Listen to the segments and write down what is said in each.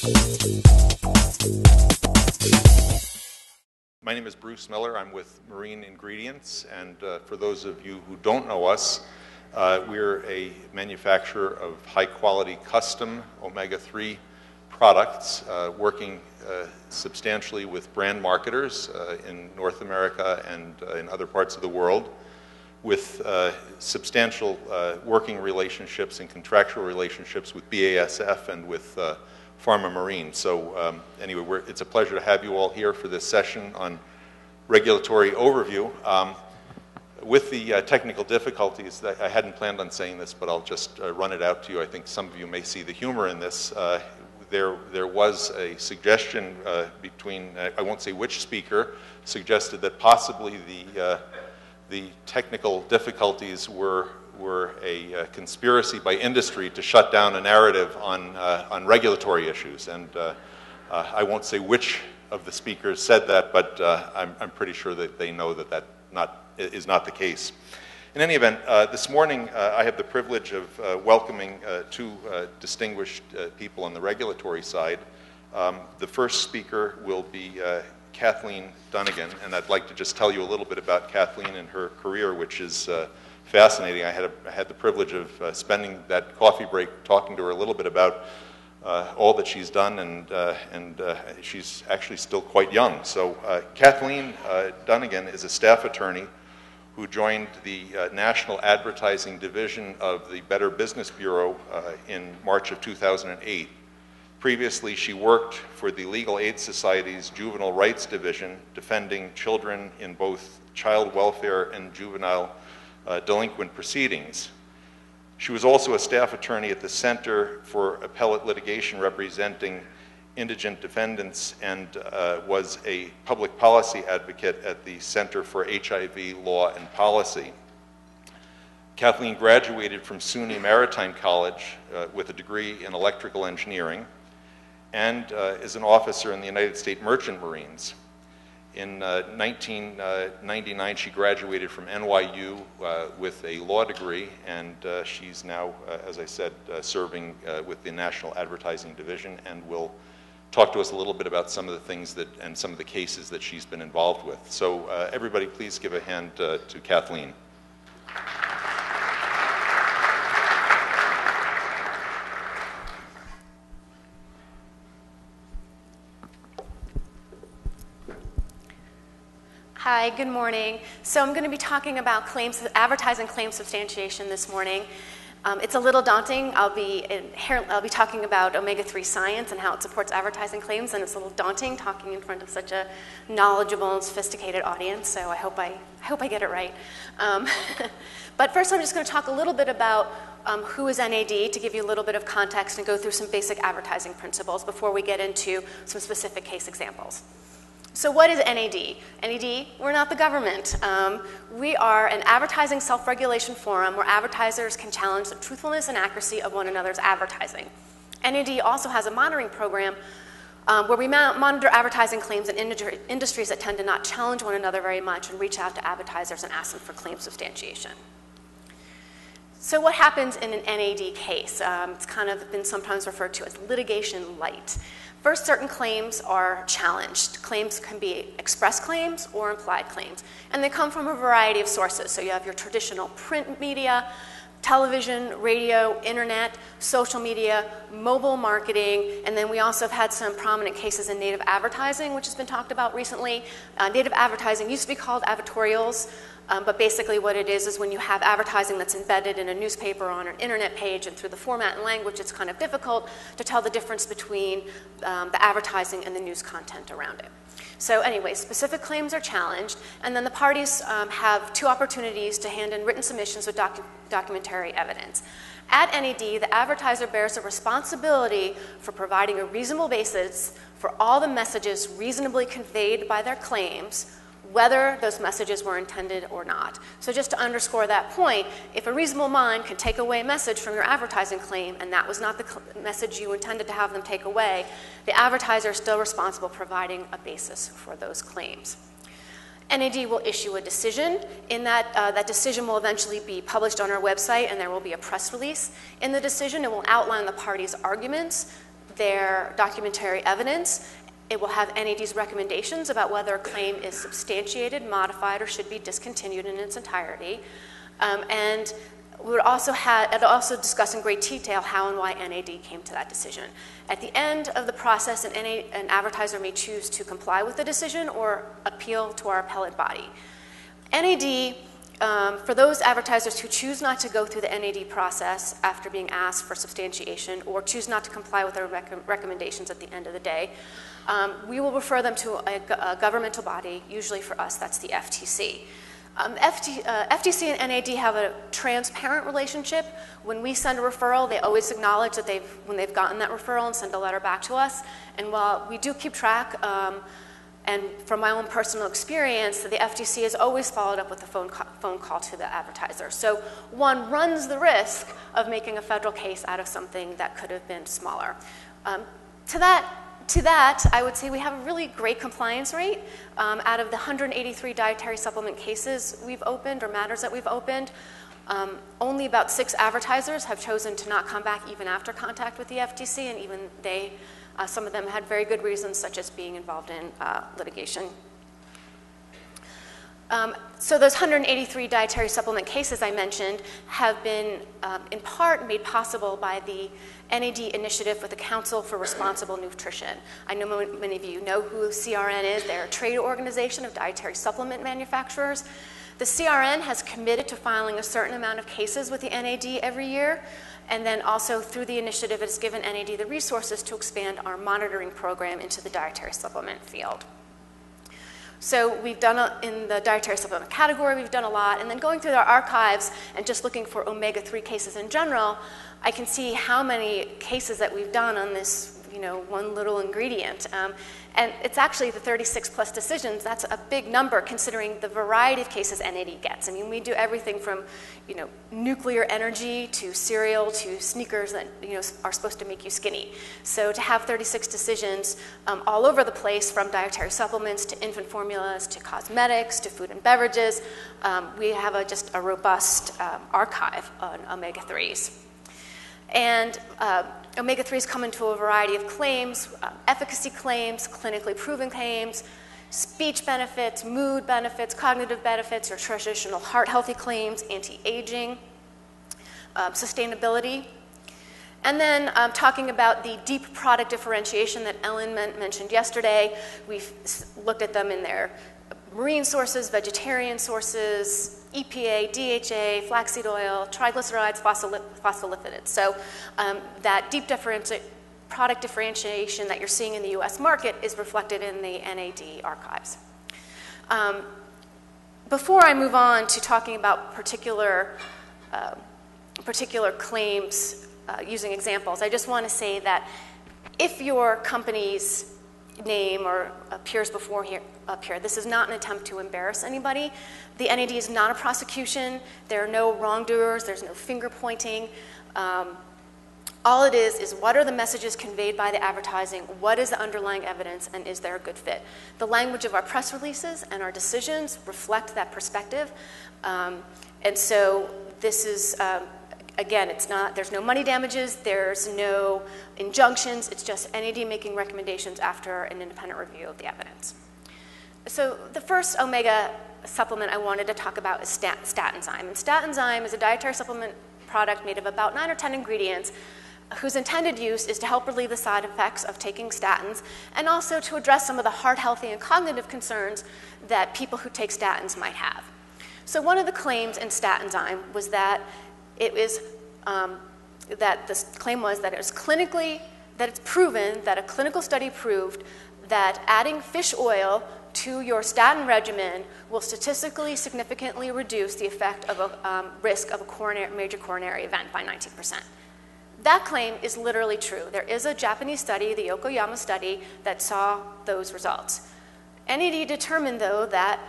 My name is Bruce Miller. I'm with Marine Ingredients, and for those of you who don't know us, we're a manufacturer of high-quality custom omega-3 products, working substantially with brand marketers in North America and in other parts of the world, with substantial working relationships and contractual relationships with BASF and with Pharma Marine. So anyway, it's a pleasure to have you all here for this session on regulatory overview. With the technical difficulties, that I hadn't planned on saying this, but I'll just run it out to you. I think some of you may see the humor in this. There was a suggestion between, I won't say which speaker, suggested that possibly the technical difficulties were a conspiracy by industry to shut down a narrative on regulatory issues. And I won't say which of the speakers said that, but I'm pretty sure that they know that that is not the case. In any event, this morning I have the privilege of welcoming two distinguished people on the regulatory side. The first speaker will be Kathleen Dunnigan, and I'd like to just tell you a little bit about Kathleen and her career, which is fascinating. I had the privilege of spending that coffee break talking to her a little bit about all that she's done, and she's actually still quite young. So Kathleen Dunnigan is a staff attorney who joined the National Advertising Division of the Better Business Bureau in March of 2008. Previously, she worked for the Legal Aid Society's Juvenile Rights Division, defending children in both child welfare and juvenile delinquent proceedings. She was also a staff attorney at the Center for Appellate Litigation representing indigent defendants, and was a public policy advocate at the Center for HIV Law and Policy. Kathleen graduated from SUNY Maritime College with a degree in electrical engineering, and is an officer in the United States Merchant Marines. In 1999, she graduated from NYU with a law degree, and she's now, as I said, serving with the National Advertising Division, and will talk to us a little bit about some of the things and some of the cases that she's been involved with. So everybody please give a hand to Kathleen. Hi, good morning. So I'm going to be talking about advertising claim substantiation this morning. It's a little daunting. I'll be talking about omega-3 science and how it supports advertising claims, and it's a little daunting talking in front of such a knowledgeable and sophisticated audience, so I hope I get it right. But first I'm just going to talk a little bit about who is NAD, to give you a little bit of context and go through some basic advertising principles before we get into some specific case examples. So what is NAD? NAD, we're not the government. We are an advertising self-regulation forum where advertisers can challenge the truthfulness and accuracy of one another's advertising. NAD also has a monitoring program where we monitor advertising claims in industries that tend to not challenge one another very much and reach out to advertisers and ask them for claim substantiation. So what happens in an NAD case? It's kind of been sometimes referred to as litigation light. First, certain claims are challenged. Claims can be express claims or implied claims, and they come from a variety of sources. So you have your traditional print media, television, radio, internet, social media, mobile marketing, and then we also have had some prominent cases in native advertising, which has been talked about recently. Native advertising used to be called advertorials, but basically what it is when you have advertising that's embedded in a newspaper or on an internet page, and through the format and language, it's kind of difficult to tell the difference between the advertising and the news content around it. So anyway, specific claims are challenged, and then the parties have two opportunities to hand in written submissions with documentary evidence. At NAD, the advertiser bears a responsibility for providing a reasonable basis for all the messages reasonably conveyed by their claims, whether those messages were intended or not. So just to underscore that point, if a reasonable mind can take away a message from your advertising claim and that was not the message you intended to have them take away, the advertiser is still responsible for providing a basis for those claims. NAD will issue a decision. In that decision will eventually be published on our website, and there will be a press release. In the decision, it will outline the parties' arguments, their documentary evidence. It will have NAD's recommendations about whether a claim is substantiated, modified, or should be discontinued in its entirety. And it'll also discuss in great detail how and why NAD came to that decision. At the end of the process, an advertiser may choose to comply with the decision or appeal to our appellate body. NAD, for those advertisers who choose not to go through the NAD process after being asked for substantiation or choose not to comply with our recommendations at the end of the day, we will refer them to a governmental body. Usually for us, that's the FTC. FTC and NAD have a transparent relationship. When we send a referral, they always acknowledge that when they've gotten that referral and send a letter back to us. And while we do keep track, and from my own personal experience, the FTC has always followed up with a phone call to the advertiser. So one runs the risk of making a federal case out of something that could have been smaller. To that, I would say we have a really great compliance rate. Out of the 183 dietary supplement cases we've opened or matters that we've opened, only about 6 advertisers have chosen to not come back even after contact with the FTC, and even some of them had very good reasons, such as being involved in litigation. So those 183 dietary supplement cases I mentioned have been in part made possible by the NAD initiative with the Council for Responsible Nutrition. I know many of you know who CRN is. They're a trade organization of dietary supplement manufacturers. The CRN has committed to filing a certain amount of cases with the NAD every year, and then also through the initiative it has given NAD the resources to expand our monitoring program into the dietary supplement field. So we've done, in the dietary supplement category, we've done a lot. And then going through our archives and just looking for omega-3 cases in general, I can see how many cases that we've done on this, one little ingredient. And it's actually the 36 plus decisions. That's a big number considering the variety of cases NAD gets. I mean, we do everything from, nuclear energy to cereal to sneakers that, are supposed to make you skinny. So to have 36 decisions all over the place, from dietary supplements to infant formulas to cosmetics to food and beverages, we have just a robust archive on omega-3s. And omega-3s come into a variety of claims, efficacy claims, clinically proven claims, speech benefits, mood benefits, cognitive benefits, your traditional heart-healthy claims, anti-aging, sustainability. And then talking about the deep product differentiation that Ellen mentioned yesterday, we've looked at them in their marine sources, vegetarian sources, EPA, DHA, flaxseed oil, triglycerides, phospholipids. So that deep product differentiation that you're seeing in the US market is reflected in the NAD archives. Before I move on to talking about particular claims using examples, I just want to say that if your company's name or appears up here, this is not an attempt to embarrass anybody. The NAD is not a prosecution. There are no wrongdoers. There's no finger pointing. All it is what are the messages conveyed by the advertising? What is the underlying evidence? And is there a good fit? The language of our press releases and our decisions reflect that perspective. And so this is, again, there's no money damages. There's no injunctions. It's just NAD making recommendations after an independent review of the evidence. So the first omega supplement I wanted to talk about is Statinzyme. And Statinzyme is a dietary supplement product made of about 9 or 10 ingredients whose intended use is to help relieve the side effects of taking statins and also to address some of the heart healthy and cognitive concerns that people who take statins might have. So one of the claims in Statinzyme was that the claim was that it's proven that a clinical study proved that adding fish oil to your statin regimen will statistically significantly reduce the effect of a risk of a major coronary event by 19%. That claim is literally true. There is a Japanese study, the Yokoyama study, that saw those results. NAD determined, though, that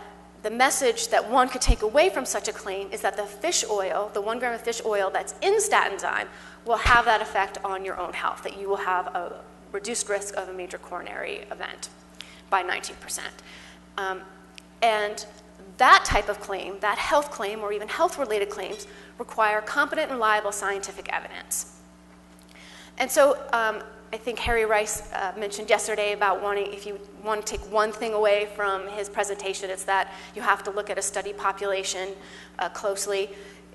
the message that one could take away from such a claim is that the fish oil, the 1 gram of fish oil that's in Statinzyme, will have that effect on your own health, that you will have a reduced risk of a major coronary event by 19%. And that type of claim, that health claim or even health-related claims, require competent and reliable scientific evidence. And so I think Harry Rice mentioned yesterday about if you want to take one thing away from his presentation, it's that you have to look at a study population closely.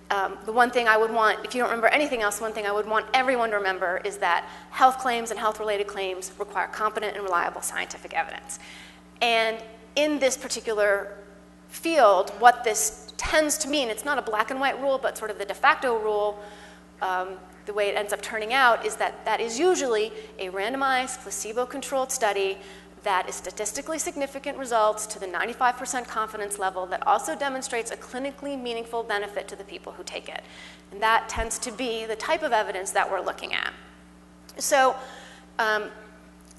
The one thing I would want, if you don't remember anything else, one thing I would want everyone to remember is that health claims and health-related claims require competent and reliable scientific evidence. And in this particular field, what this tends to mean, it's not a black and white rule, but sort of the de facto rule, the way it ends up turning out is that that is usually a randomized, placebo-controlled study that is statistically significant results to the 95% confidence level that also demonstrates a clinically meaningful benefit to the people who take it. And that tends to be the type of evidence that we're looking at. So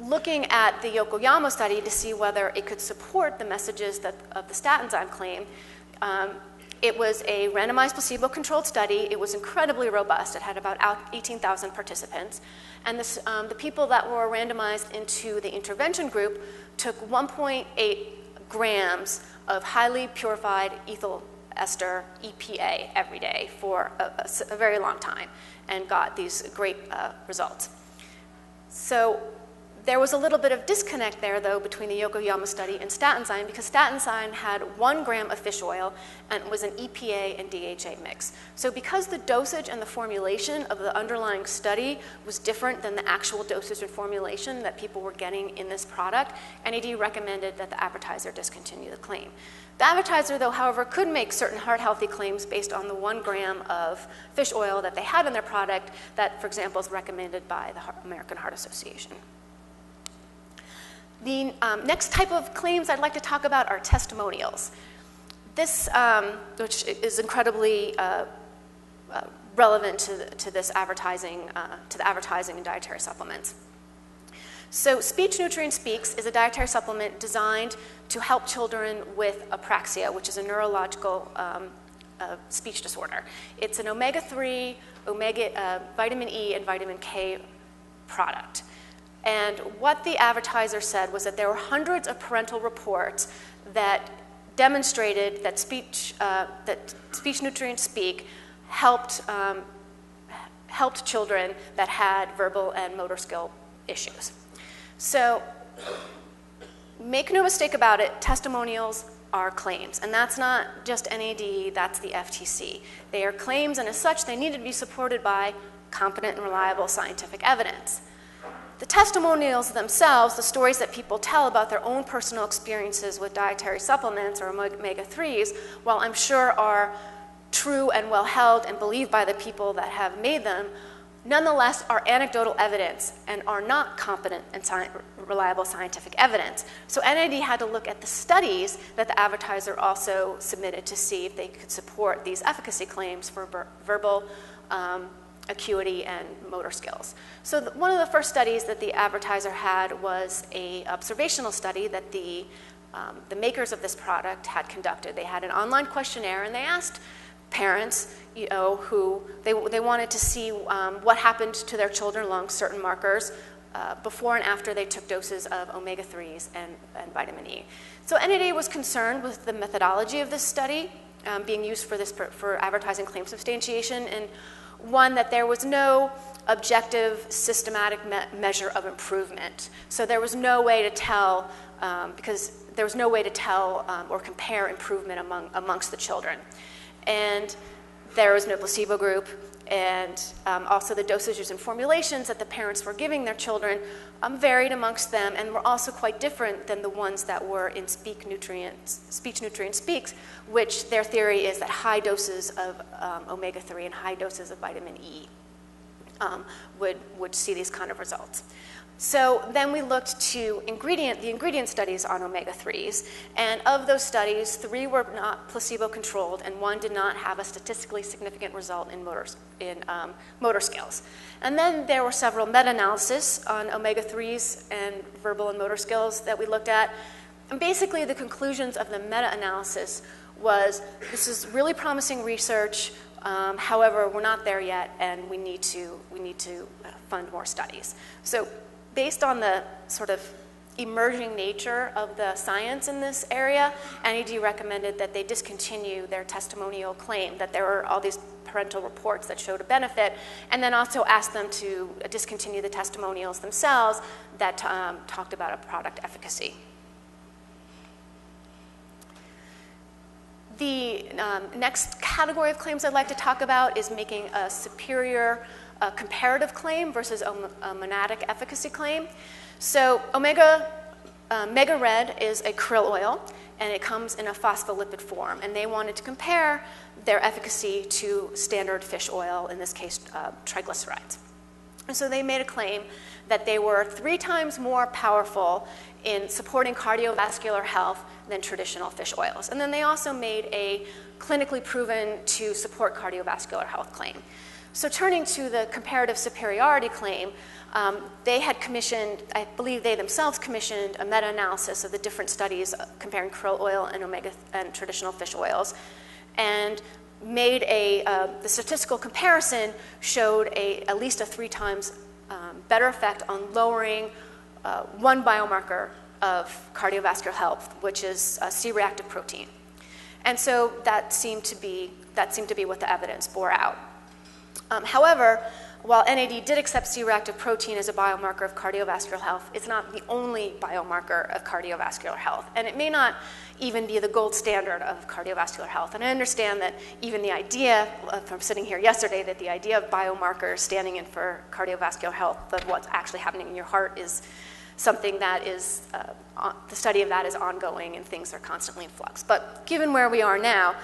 looking at the Yokoyama study to see whether it could support the messages of the statin claim, it was a randomized placebo-controlled study. It was incredibly robust. It had about 18,000 participants. And the people that were randomized into the intervention group took 1.8 grams of highly purified ethyl ester, EPA, every day for a very long time and got these great results. So there was a little bit of disconnect there, though, between the Yokoyama study and statin because statin had 1 gram of fish oil and it was an EPA and DHA mix. So because the dosage and the formulation of the underlying study was different than the actual dosage and formulation that people were getting in this product, NAD recommended that the advertiser discontinue the claim. The advertiser, though, however, could make certain heart-healthy claims based on the 1 gram of fish oil that they had in their product that, for example, is recommended by the American Heart Association. The next type of claims I'd like to talk about are testimonials. This, which is incredibly relevant to this advertising, to the advertising in dietary supplements. So Speech Nutrient Speaks is a dietary supplement designed to help children with apraxia, which is a neurological speech disorder. It's an omega-3, vitamin E, and vitamin K product. And what the advertiser said was that there were hundreds of parental reports that demonstrated that Speech Nutrient Speak helped children that had verbal and motor skill issues. So make no mistake about it, testimonials are claims. And that's not just NAD, that's the FTC. They are claims, and as such, they need to be supported by competent and reliable scientific evidence. The testimonials themselves, the stories that people tell about their own personal experiences with dietary supplements or omega-3s, while I'm sure are true and well held and believed by the people that have made them, nonetheless are anecdotal evidence and are not competent and reliable scientific evidence. So NAD had to look at the studies that the advertiser also submitted to see if they could support these efficacy claims for verbal acuity and motor skills. So one of the first studies that the advertiser had was an observational study that the makers of this product had conducted. They had an online questionnaire and they asked parents, who they wanted to see what happened to their children along certain markers before and after they took doses of omega-3s and vitamin E. So NAD was concerned with the methodology of this study being used for advertising claim substantiation, and one, that there was no objective, systematic measure of improvement. So there was no way to tell, or compare improvement amongst the children. And there was no placebo group, and also the dosages and formulations that the parents were giving their children varied amongst them and were also quite different than the ones that were in Speech Nutrient Speaks, which their theory is that high doses of omega-3 and high doses of vitamin E would see these kind of results. So then we looked to the ingredient studies on omega-3s, and of those studies, 3 were not placebo-controlled, and 1 did not have a statistically significant result in motor skills. And then there were several meta-analyses on omega-3s and verbal and motor skills that we looked at. And basically, the conclusions of the meta-analysis was, this is really promising research, however, we're not there yet, and we need to fund more studies. So based on the sort of emerging nature of the science in this area, NED recommended that they discontinue their testimonial claim, that there were all these parental reports that showed a benefit, and then also asked them to discontinue the testimonials themselves that talked about a product efficacy. The next category of claims I'd like to talk about is making a superior comparative claim versus a monadic efficacy claim. So Mega Red is a krill oil, and it comes in a phospholipid form, and they wanted to compare their efficacy to standard fish oil, in this case triglycerides. And so they made a claim that they were 3 times more powerful in supporting cardiovascular health than traditional fish oils. And then they also made a clinically proven to support cardiovascular health claim. So turning to the comparative superiority claim, they had commissioned, I believe they themselves commissioned, a meta-analysis of the different studies comparing krill oil and traditional fish oils, and made the statistical comparison showed at least a 3 times better effect on lowering one biomarker of cardiovascular health, which is C-reactive protein. And so that seemed to be what the evidence bore out. However, while NAD did accept C-reactive protein as a biomarker of cardiovascular health, it's not the only biomarker of cardiovascular health. And it may not even be the gold standard of cardiovascular health. And I understand that even the idea, from sitting here yesterday, that the idea of biomarkers standing in for cardiovascular health, but what's actually happening in your heart is something that is, the study of that is ongoing and things are constantly in flux. But given where we are now,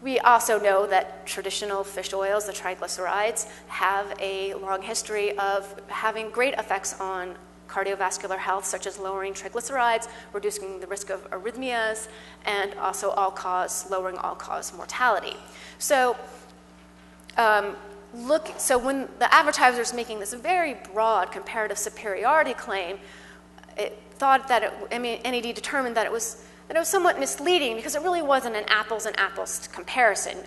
we also know that traditional fish oils, the triglycerides, have a long history of having great effects on cardiovascular health, such as lowering triglycerides, reducing the risk of arrhythmias, and also lowering all-cause mortality. So, so when the advertiser is making this very broad comparative superiority claim, it thought that NAD determined that it was somewhat misleading because it really wasn't an apples and apples comparison,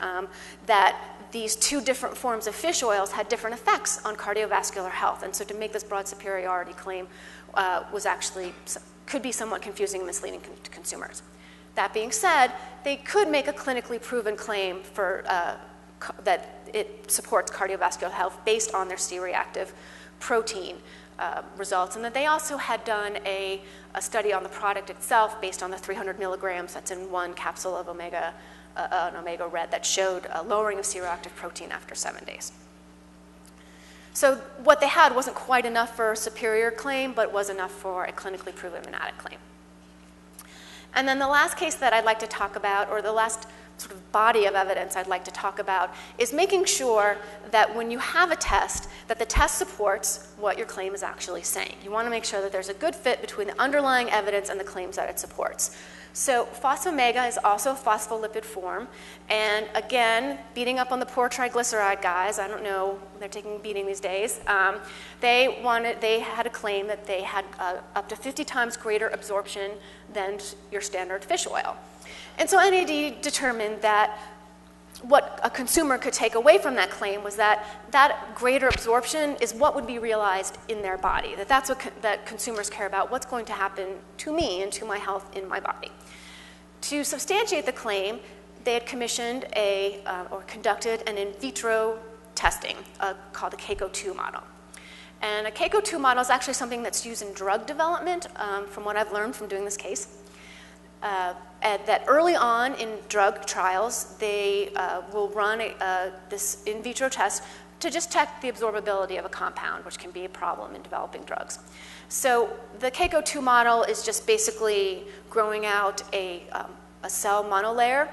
that these 2 different forms of fish oils had different effects on cardiovascular health. And so to make this broad superiority claim could be somewhat confusing and misleading to consumers. That being said, they could make a clinically proven claim that it supports cardiovascular health based on their C-reactive protein results, and that they also had done a study on the product itself based on the 300 milligrams that's in 1 capsule of an omega red that showed a lowering of C-reactive protein after 7 days. So what they had wasn't quite enough for a superior claim, but was enough for a clinically proven monadic claim. And then the last case that I'd like to talk about, or the last sort of body of evidence I'd like to talk about, is making sure that when you have a test, that the test supports what your claim is actually saying. You want to make sure that there's a good fit between the underlying evidence and the claims that it supports. So phosphomega is also a phospholipid form, and again, beating up on the poor triglyceride guys, I don't know, they're taking a beating these days, they had a claim that they had up to 50 times greater absorption than your standard fish oil. And so NAD determined that what a consumer could take away from that claim was that greater absorption is what would be realized in their body, that's what that consumers care about, what's going to happen to me and to my health in my body. To substantiate the claim, they had commissioned or conducted an in vitro testing called the CACO2 model. And a CACO2 model is actually something that's used in drug development, from what I've learned from doing this case. That early on in drug trials, they will run this in vitro test to just check the absorbability of a compound, which can be a problem in developing drugs. So the CACO2 model is just basically growing out a cell monolayer.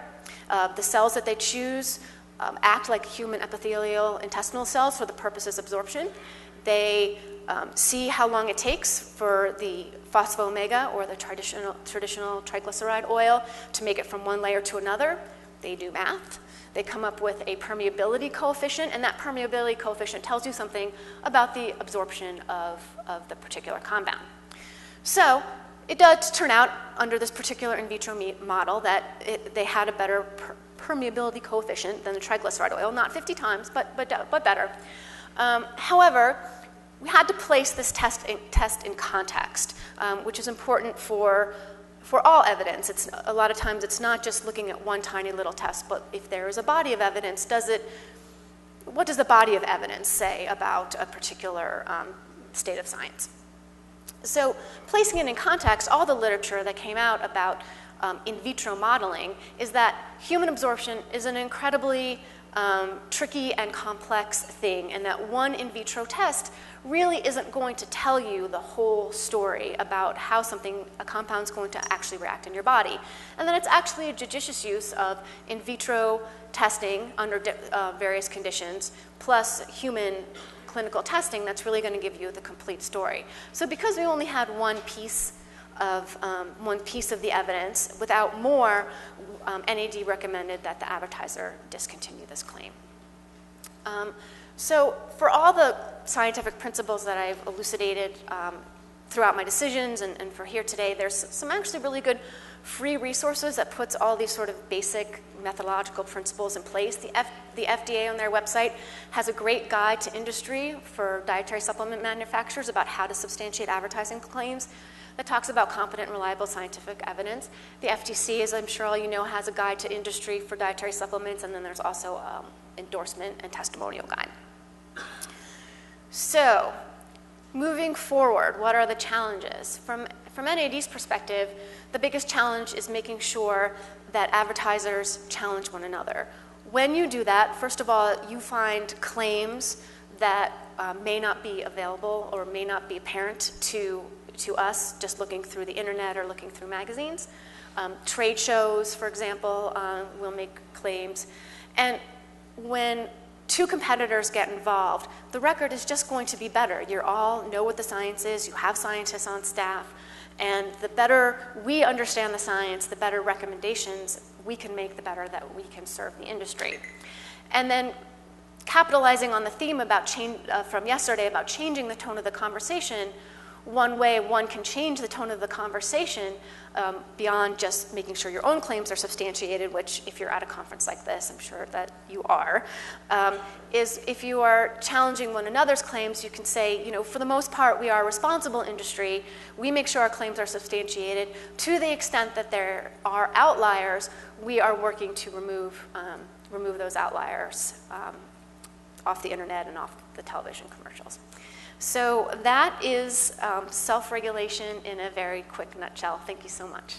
The cells that they choose act like human epithelial intestinal cells for the purposes of absorption. They see how long it takes for the phosphomega, or the traditional triglyceride oil, to make it from one layer to another. They do math. They come up with a permeability coefficient, and that permeability coefficient tells you something about the absorption of the particular compound. So it does turn out, under this particular in vitro model, that they had a better permeability coefficient than the triglyceride oil, not 50 times, but better. However, we had to place this test in context, which is important for all evidence. A lot of times it's not just looking at one tiny little test, but if there is a body of evidence, what does the body of evidence say about a particular state of science? So placing it in context, all the literature that came out about in vitro modeling is that human absorption is an incredibly tricky and complex thing, and that one in vitro test really isn't going to tell you the whole story about how a compound is going to actually react in your body. And then it's actually a judicious use of in vitro testing under various conditions, plus human clinical testing that's really going to give you the complete story. So because we only had one piece of the evidence, without more, NAD recommended that the advertiser discontinue this claim. So for all the scientific principles that I've elucidated throughout my decisions and for here today, there's some actually really good free resources that puts all these sort of basic methodological principles in place. The FDA on their website has a great guide to industry for dietary supplement manufacturers about how to substantiate advertising claims that talks about competent, reliable scientific evidence. The FTC, as I'm sure all you know, has a guide to industry for dietary supplements, and then there's also endorsement and testimonial guide. So, moving forward, what are the challenges? From NAD's perspective, the biggest challenge is making sure that advertisers challenge one another. When you do that, first of all, you find claims that may not be available or may not be apparent to us just looking through the internet or looking through magazines. Trade shows, for example, will make claims. And when two competitors get involved, the record is just going to be better. You all know what the science is, you have scientists on staff, and the better we understand the science, the better recommendations we can make, the better that we can serve the industry. And then capitalizing on the theme about from yesterday about changing the tone of the conversation, one way one can change the tone of the conversation beyond just making sure your own claims are substantiated, which if you're at a conference like this, I'm sure that you are, is if you are challenging one another's claims, you can say, for the most part, we are a responsible industry. We make sure our claims are substantiated. To the extent that there are outliers, we are working to remove those outliers off the internet and off the television commercials. So that is self-regulation in a very quick nutshell. Thank you so much.